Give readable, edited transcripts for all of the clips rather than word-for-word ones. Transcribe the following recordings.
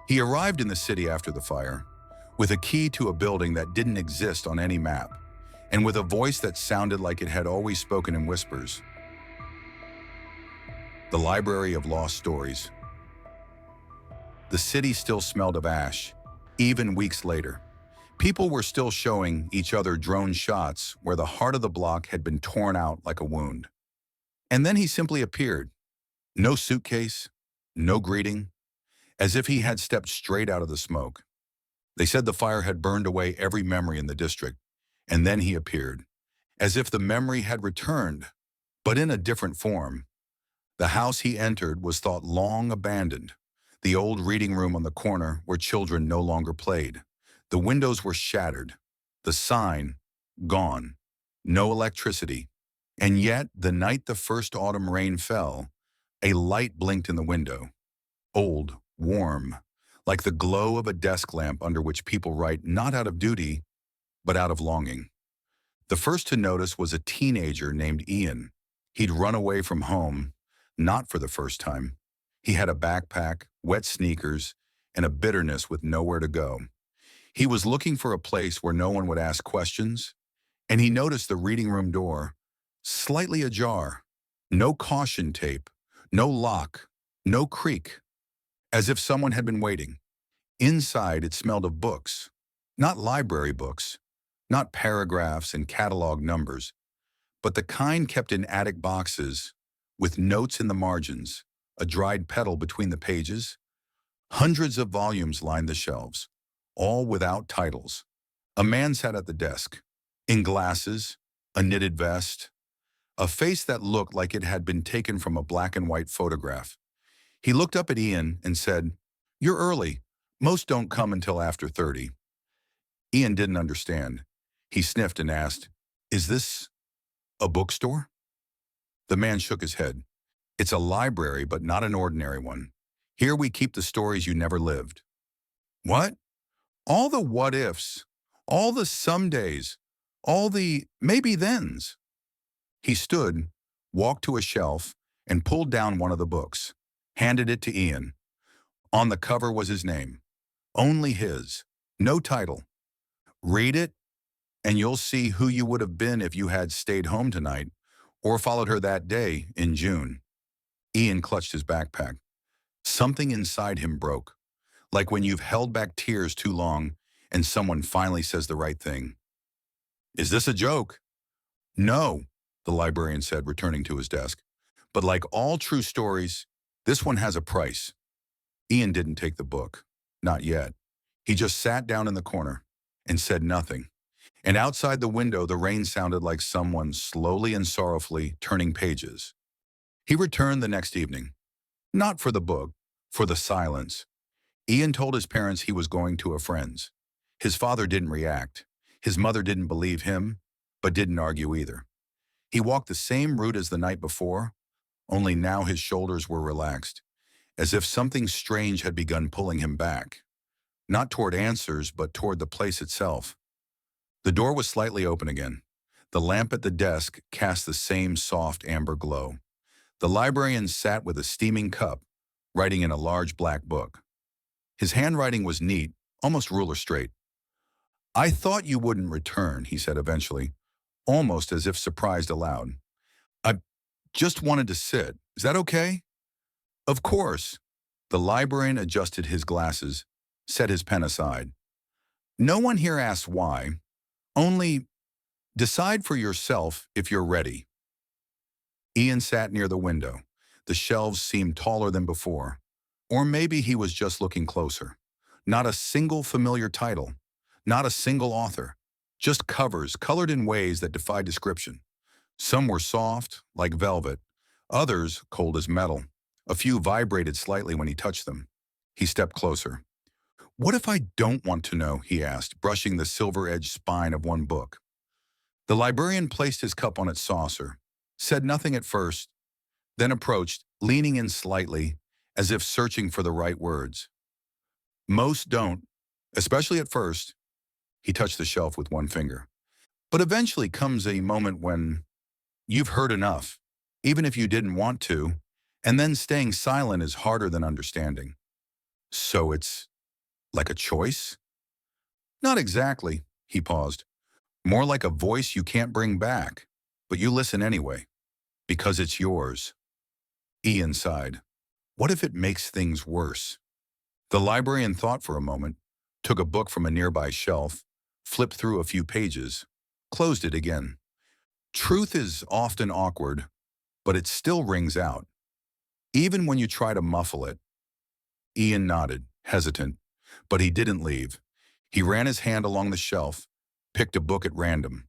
He arrived in the city after the fire, with a key to a building that didn't exist on any map, and with a voice that sounded like it had always spoken in whispers. The Library of Lost Stories. The city still smelled of ash, even weeks later. People were still showing each other drone shots where the heart of the block had been torn out like a wound. And then he simply appeared. No suitcase, no greeting, as if he had stepped straight out of the smoke. They said the fire had burned away every memory in the district, and then he appeared, as if the memory had returned, but in a different form. The house he entered was thought long abandoned, the old reading room on the corner where children no longer played. The windows were shattered, the sign gone, no electricity. And yet, the night the first autumn rain fell, a light blinked in the window. Old, warm, like the glow of a desk lamp under which people write not out of duty, but out of longing. The first to notice was a teenager named Ian. He'd run away from home, not for the first time. He had a backpack, wet sneakers, and a bitterness with nowhere to go. He was looking for a place where no one would ask questions, and he noticed the reading room door, slightly ajar. No caution tape, no lock, no creak, as if someone had been waiting. Inside, it smelled of books, not library books, not paragraphs and catalog numbers, but the kind kept in attic boxes with notes in the margins, a dried petal between the pages. Hundreds of volumes lined the shelves, all without titles. A man sat at the desk, in glasses, a knitted vest, a face that looked like it had been taken from a black and white photograph. He looked up at Ian and said, "You're early. Most don't come until after 30. Ian didn't understand. He sniffed and asked, "Is this a bookstore?" The man shook his head. "It's a library, but not an ordinary one. Here we keep the stories you never lived." "What?" "All the what-ifs, all the somedays, all the maybe-thens." He stood, walked to a shelf, and pulled down one of the books, handed it to Ian. On the cover was his name. Only his. No title. "Read it, and you'll see who you would have been if you had stayed home tonight, or followed her that day in June." Ian clutched his backpack. Something inside him broke, like when you've held back tears too long and someone finally says the right thing. "Is this a joke?" "No," the librarian said, returning to his desk. "But like all true stories, this one has a price." Ian didn't take the book. Not yet. He just sat down in the corner and said nothing. And outside the window, the rain sounded like someone slowly and sorrowfully turning pages. He returned the next evening. Not for the book, for the silence. Ian told his parents he was going to a friend's. His father didn't react. His mother didn't believe him, but didn't argue either. He walked the same route as the night before, only now his shoulders were relaxed, as if something strange had begun pulling him back. Not toward answers, but toward the place itself. The door was slightly open again. The lamp at the desk cast the same soft amber glow. The librarian sat with a steaming cup, writing in a large black book. His handwriting was neat, almost ruler straight. "I thought you wouldn't return," he said eventually, almost as if surprised aloud. "I just wanted to sit. Is that okay?" "Of course." The librarian adjusted his glasses, set his pen aside. "No one here asks why. Only decide for yourself if you're ready." Ian sat near the window. The shelves seemed taller than before. Or maybe he was just looking closer. Not a single familiar title. Not a single author. Just covers colored in ways that defied description. Some were soft, like velvet. Others cold as metal. A few vibrated slightly when he touched them. He stepped closer. "What if I don't want to know?" he asked, brushing the silver-edged spine of one book. The librarian placed his cup on its saucer, said nothing at first, then approached, leaning in slightly, as if searching for the right words. "Most don't, especially at first." He touched the shelf with one finger. "But eventually comes a moment when you've heard enough, even if you didn't want to, and then staying silent is harder than understanding." "So it's Like a choice? Not exactly, he paused. More like a voice you can't bring back, but you listen anyway, because it's yours. Ian sighed. What if it makes things worse? The librarian thought for a moment, took a book from a nearby shelf, flipped through a few pages, closed it again. Truth is often awkward, but it still rings out, even when you try to muffle it. Ian nodded, hesitant, but he didn't leave. He ran his hand along the shelf, picked a book at random,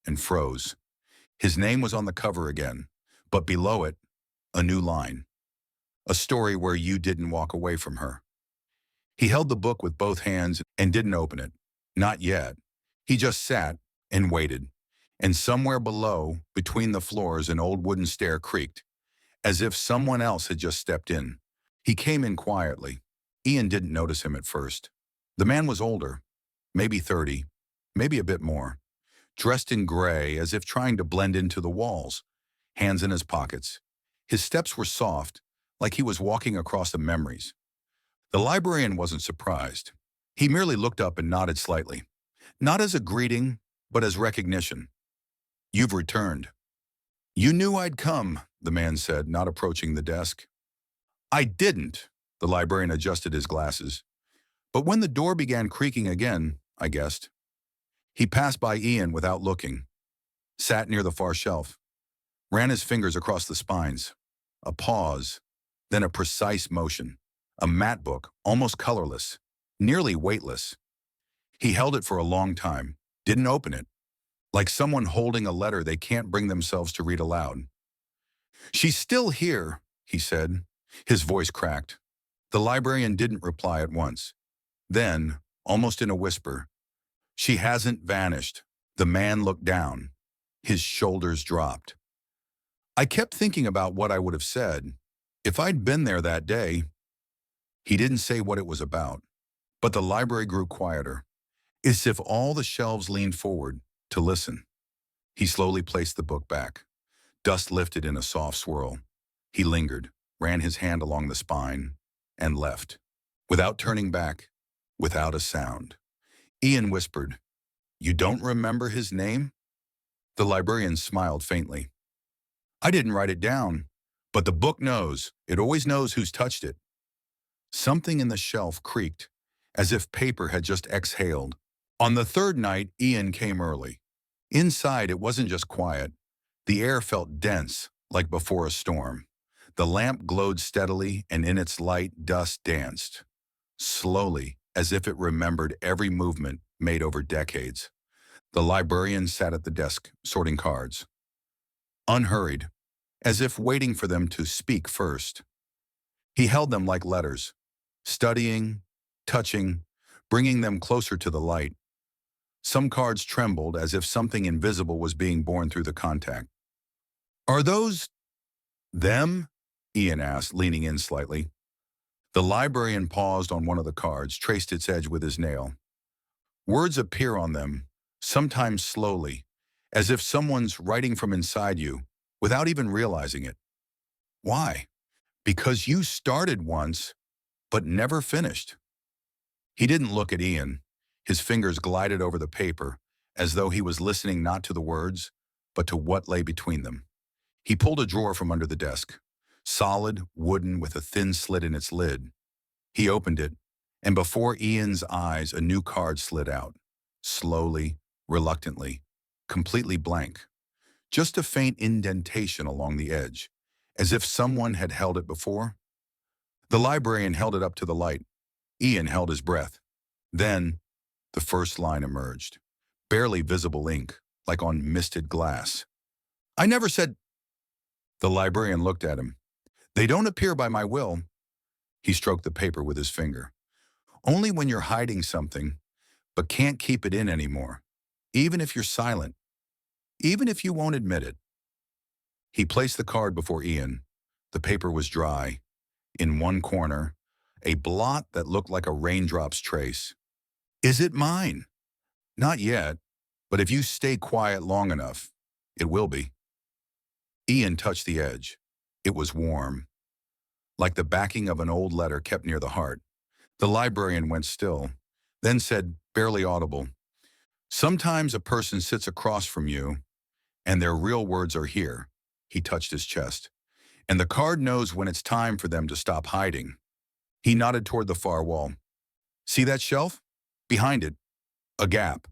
and froze. His name was on the cover again, but below it, a new line. A story where you didn't walk away from her. He held the book with both hands and didn't open it. Not yet. He just sat and waited. And somewhere below, between the floors, an old wooden stair creaked, as if someone else had just stepped in. He came in quietly. Ian didn't notice him at first. The man was older, maybe 30, maybe a bit more, dressed in gray as if trying to blend into the walls, hands in his pockets. His steps were soft, like he was walking across the memories. The librarian wasn't surprised. He merely looked up and nodded slightly, not as a greeting, but as recognition. You've returned. You knew I'd come, the man said, not approaching the desk. I didn't, the librarian adjusted his glasses. But when the door began creaking again, I guessed. He passed by Ian without looking, sat near the far shelf, ran his fingers across the spines. A pause, then a precise motion. A matte book, almost colorless, nearly weightless. He held it for a long time, didn't open it, like someone holding a letter they can't bring themselves to read aloud. She's still here, he said. His voice cracked. The librarian didn't reply at once. Then, almost in a whisper, she hasn't vanished. The man looked down. His shoulders dropped. I kept thinking about what I would have said if I'd been there that day. He didn't say what it was about, but the library grew quieter, as if all the shelves leaned forward to listen. He slowly placed the book back. Dust lifted in a soft swirl. He lingered, ran his hand along the spine, and left, without turning back, without a sound. Ian whispered, You don't remember his name? The librarian smiled faintly. I didn't write it down, but the book knows. It always knows who's touched it. Something in the shelf creaked, as if paper had just exhaled. On the third night, Ian came early. Inside, it wasn't just quiet. The air felt dense, like before a storm. The lamp glowed steadily, and in its light, dust danced. Slowly, as if it remembered every movement made over decades. The librarian sat at the desk, sorting cards. Unhurried, as if waiting for them to speak first. He held them like letters, studying, touching, bringing them closer to the light. Some cards trembled as if something invisible was being born through the contact. Are those them? Ian asked, leaning in slightly. The librarian paused on one of the cards, traced its edge with his nail. Words appear on them, sometimes slowly, as if someone's writing from inside you, without even realizing it. Why? Because you started once, but never finished. He didn't look at Ian. His fingers glided over the paper, as though he was listening not to the words, but to what lay between them. He pulled a drawer from under the desk, solid, wooden, with a thin slit in its lid. He opened it, and before Ian's eyes, a new card slid out, slowly, reluctantly, completely blank. Just a faint indentation along the edge, as if someone had held it before. The librarian held it up to the light. Ian held his breath. Then, the first line emerged, barely visible ink, like on misted glass. I never said... The librarian looked at him. They don't appear by my will. He stroked the paper with his finger. Only when you're hiding something, but can't keep it in anymore, even if you're silent, even if you won't admit it. He placed the card before Ian. The paper was dry. In one corner, a blot that looked like a raindrop's trace. Is it mine? Not yet, but if you stay quiet long enough, it will be. Ian touched the edge. It was warm, like the backing of an old letter kept near the heart. The librarian went still, then said, barely audible, "Sometimes a person sits across from you, and their real words are here." He touched his chest. "And the card knows when it's time for them to stop hiding." He nodded toward the far wall. "See that shelf? Behind it, a gap."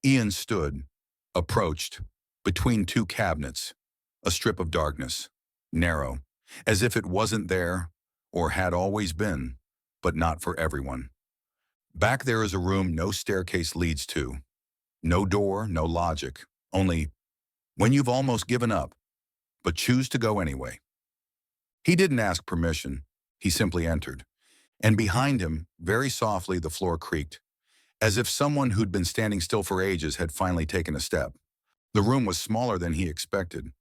Ian stood, approached, between two cabinets, a strip of darkness, narrow, as if it wasn't there or had always been, but not for everyone. Back there is a room no staircase leads to. No door, no logic, only when you've almost given up, but choose to go anyway. He didn't ask permission. He simply entered. And behind him, very softly, the floor creaked, as if someone who'd been standing still for ages had finally taken a step. The room was smaller than he expected,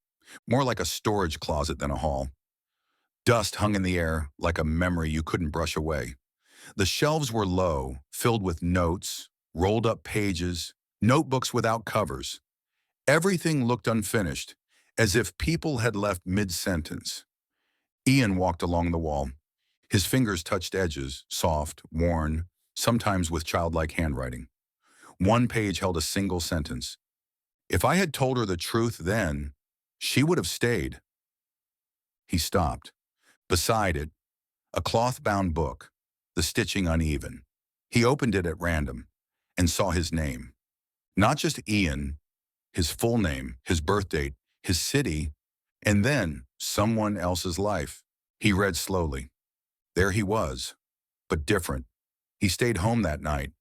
more like a storage closet than a hall. Dust hung in the air like a memory you couldn't brush away. The shelves were low, filled with notes, rolled up pages, notebooks without covers. Everything looked unfinished, as if people had left mid-sentence. Ian walked along the wall. His fingers touched edges, soft, worn, sometimes with childlike handwriting. One page held a single sentence. "If I had told her the truth then, she would have stayed." He stopped. Beside it, a cloth-bound book, the stitching uneven. He opened it at random and saw his name. Not just Ian, his full name, his birth date, his city, and then someone else's life. He read slowly. There he was, but different. He stayed home that night,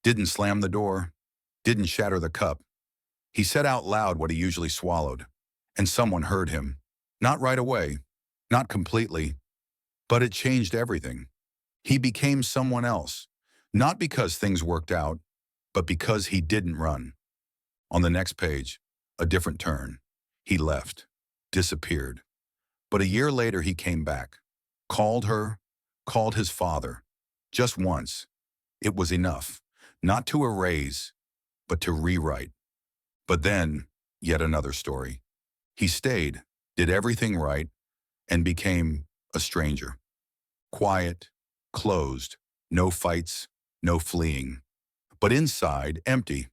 didn't slam the door, didn't shatter the cup. He said out loud what he usually swallowed, and someone heard him. Not right away, not completely, but it changed everything. He became someone else, not because things worked out, but because he didn't run. On the next page, a different turn. He left, disappeared. But a year later he came back, called her, called his father. Just once. It was enough, not to erase, but to rewrite. But then, yet another story. He stayed, did everything right, and became a stranger. Quiet, closed, no fights, no fleeing. But inside, empty.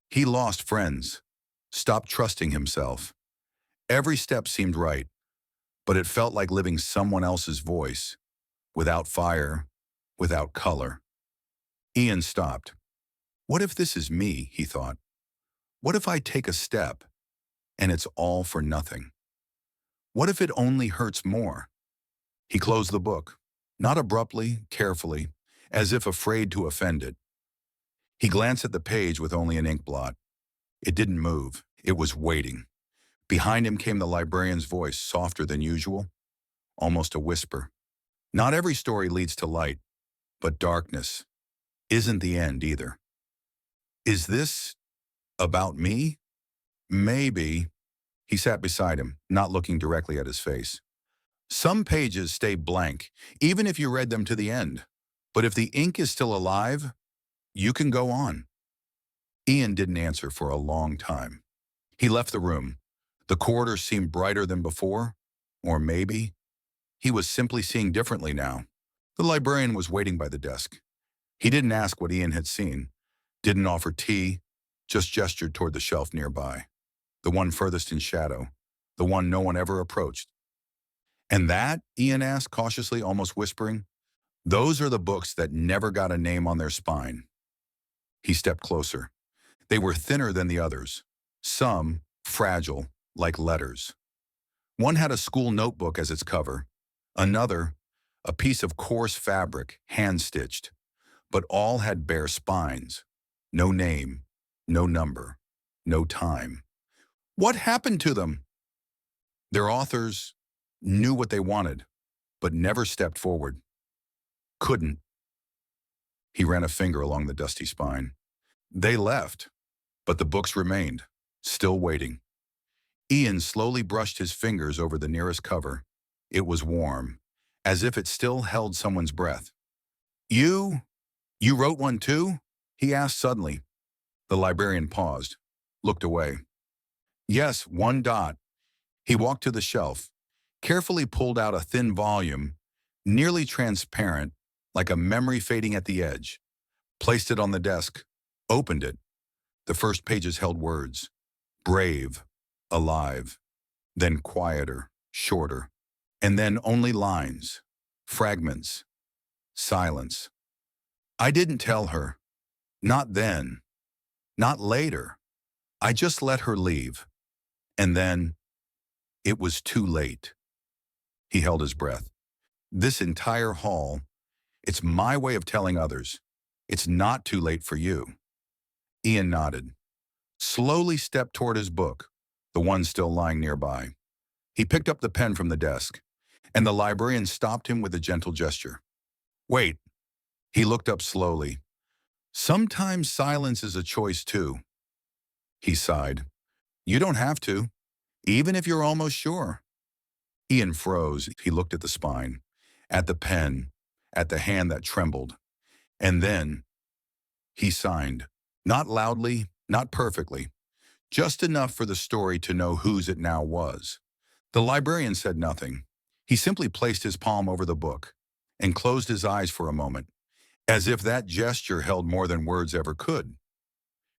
He lost friends, stopped trusting himself. Every step seemed right, but it felt like living someone else's voice, without fire, without color. Ian stopped. What if this is me, he thought. What if I take a step, and it's all for nothing? What if it only hurts more? He closed the book, not abruptly, carefully, as if afraid to offend it. He glanced at the page with only an ink blot. It didn't move. It was waiting. Behind him came the librarian's voice, softer than usual, almost a whisper. Not every story leads to light, but darkness isn't the end either. Is this about me? Maybe. He sat beside him, not looking directly at his face. Some pages stay blank, even if you read them to the end. But if the ink is still alive, you can go on. Ian didn't answer for a long time. He left the room. The corridor seemed brighter than before, or maybe he was simply seeing differently now. The librarian was waiting by the desk. He didn't ask what Ian had seen, didn't offer tea, just gestured toward the shelf nearby, the one furthest in shadow, the one no one ever approached. "And that?" Ian asked cautiously, almost whispering. "Those are the books that never got a name on their spine." He stepped closer. They were thinner than the others, some fragile, like letters. One had a school notebook as its cover, another, a piece of coarse fabric, hand-stitched, but all had bare spines. No name, no number, no time. What happened to them? Their authors knew what they wanted, but never stepped forward. Couldn't. He ran a finger along the dusty spine. They left, but the books remained, still waiting. Ian slowly brushed his fingers over the nearest cover. It was warm, as if it still held someone's breath. You wrote one too?" he asked suddenly. The librarian paused, looked away. "Yes, one dot." He walked to the shelf, carefully pulled out a thin volume, nearly transparent, like a memory fading at the edge. Placed it on the desk, opened it. The first pages held words. Brave, alive, then quieter, shorter, and then only lines, fragments, silence. I didn't tell her. Not then. Not later. I just let her leave. And then, it was too late. He held his breath. This entire haul, it's my way of telling others. It's not too late for you. Ian nodded, slowly stepped toward his book, the one still lying nearby. He picked up the pen from the desk, and the librarian stopped him with a gentle gesture. Wait. He looked up slowly. Sometimes silence is a choice too. He sighed. You don't have to, even if you're almost sure. Ian froze. He looked at the spine, at the pen, at the hand that trembled. And then, he signed. Not loudly, not perfectly, just enough for the story to know whose it now was. The librarian said nothing. He simply placed his palm over the book and closed his eyes for a moment, as if that gesture held more than words ever could.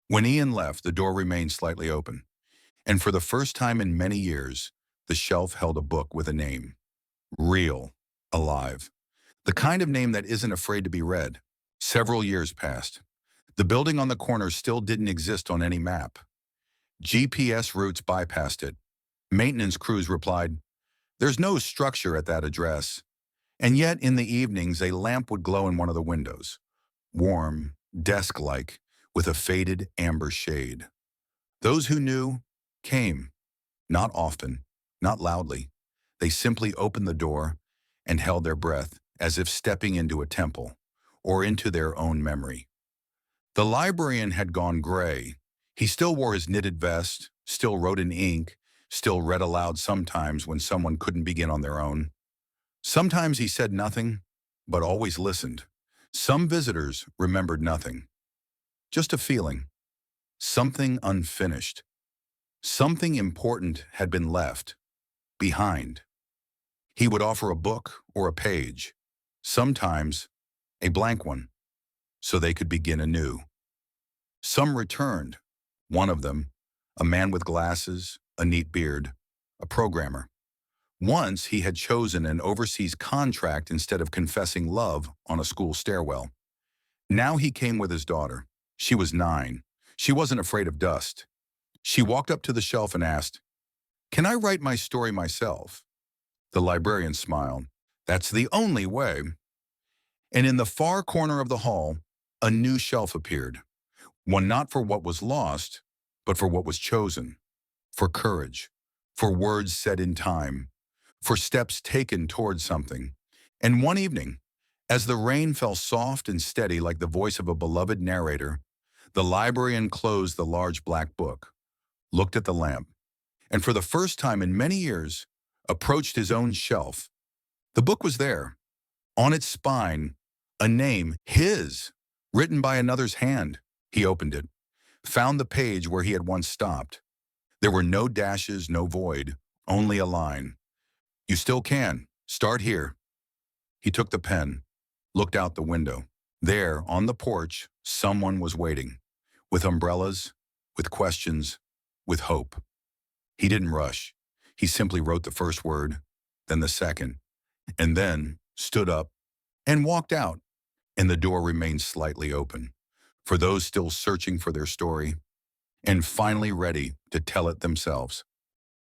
When Ian left, the door remained slightly open, and for the first time in many years, the shelf held a book with a name. Real, alive. The kind of name that isn't afraid to be read. Several years passed. The building on the corner still didn't exist on any map. GPS routes bypassed it. Maintenance crews replied, "There's no structure at that address." And yet, in the evenings, a lamp would glow in one of the windows. Warm, desk-like, with a faded amber shade. Those who knew came. Not often, not loudly. They simply opened the door and held their breath as if stepping into a temple or into their own memory. The librarian had gone gray. He still wore his knitted vest, still wrote in ink, still read aloud sometimes when someone couldn't begin on their own. Sometimes he said nothing, but always listened. Some visitors remembered nothing. Just a feeling. Something unfinished. Something important had been left behind. He would offer a book or a page, sometimes a blank one, so they could begin anew. Some returned. One of them, a man with glasses, a neat beard, a programmer. Once he had chosen an overseas contract instead of confessing love on a school stairwell. Now he came with his daughter. She was 9. She wasn't afraid of dust. She walked up to the shelf and asked, "Can I write my story myself?" The librarian smiled. "That's the only way." And in the far corner of the hall, a new shelf appeared. One not for what was lost, but for what was chosen. For courage. For words said in time. For steps taken towards something. And one evening, as the rain fell soft and steady like the voice of a beloved narrator, the librarian closed the large black book, looked at the lamp, and for the first time in many years, approached his own shelf. The book was there. On its spine, a name, his, written by another's hand. He opened it, found the page where he had once stopped. There were no dashes, no void, only a line. "You still can. Start here." He took the pen, looked out the window. There, on the porch, someone was waiting, with umbrellas, with questions, with hope. He didn't rush. He simply wrote the first word, then the second, and then stood up and walked out, and the door remained slightly open for those still searching for their story and finally ready to tell it themselves.